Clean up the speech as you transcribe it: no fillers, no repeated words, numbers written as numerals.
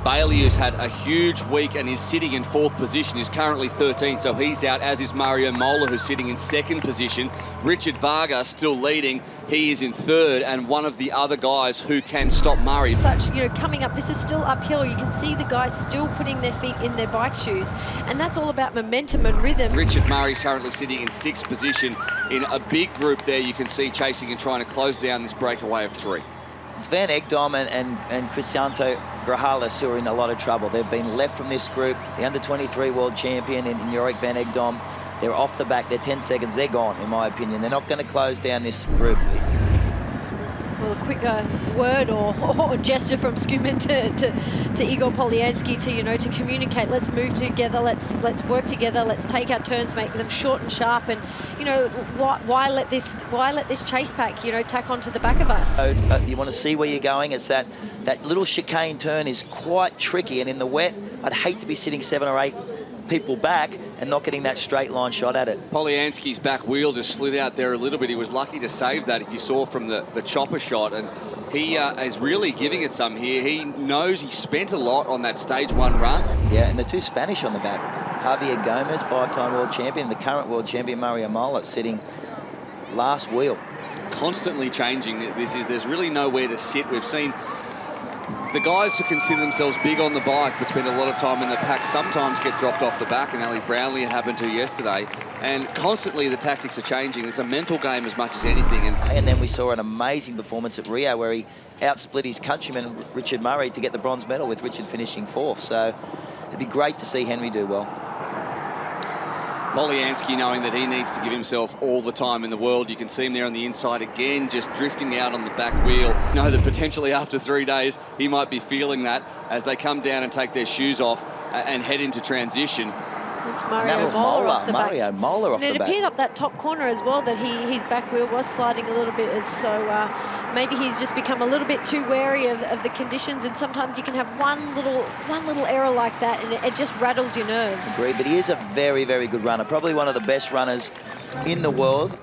Bailey, who's had a huge week and is sitting in 4th position, is currently 13th, so he's out, as is Mario Mola, who's sitting in 2nd position. Richard Varga still leading. He is in 3rd, and one of the other guys who can stop Murray. Such, coming up, this is still uphill. You can see the guys still putting their feet in their bike shoes, and that's all about momentum and rhythm. Richard Murray's currently sitting in 6th position in a big group there. You can see chasing and trying to close down this breakaway of 3. It's Van Egdom and Crisanto Grajales who are in a lot of trouble. They've been left from this group. The under-23 world champion in Jorik Van Egdom, they're off the back. They're 10 seconds. They're gone, in my opinion. They're not going to close down this group. Well, a quick word or gesture from Skuman to Igor Polyansky to communicate. Let's move together. Let's work together. Let's take our turns, make them short and sharp. And why let this chase pack tack onto the back of us? So, you want to see where you're going. It's that little chicane turn is quite tricky, and in the wet, I'd hate to be sitting 7 or 8 people back and not getting that straight line shot at it. Polyansky's back wheel just slid out there a little bit. He was lucky to save that, if you saw from the chopper shot, and he is really giving it some here. He knows he spent a lot on that stage 1 run. Yeah, and the 2 Spanish on the back. Javier Gomez, 5-time world champion, the current world champion Mario Mola sitting last wheel. Constantly changing. There's really nowhere to sit. We've seen the guys who consider themselves big on the bike but spend a lot of time in the pack sometimes get dropped off the back, and Ali Brownlee it happened to yesterday. And constantly the tactics are changing. It's a mental game as much as anything. And then we saw an amazing performance at Rio where he outsplit his countryman Richard Murray to get the bronze medal, with Richard finishing 4th. So it'd be great to see Henry do well. Polyansky knowing that he needs to give himself all the time in the world. You can see him there on the inside again, just drifting out on the back wheel. Know that potentially after 3 days, he might be feeling that as they come down and take their shoes off and head into transition. It's Mario Mola off the back. Mario Mola off the back. It appeared up that top corner as well that his back wheel was sliding a little bit, so maybe he's just become a little bit too wary of the conditions, and sometimes you can have one little error like that and it just rattles your nerves. Agreed, but he is a very, very good runner, probably one of the best runners in the world.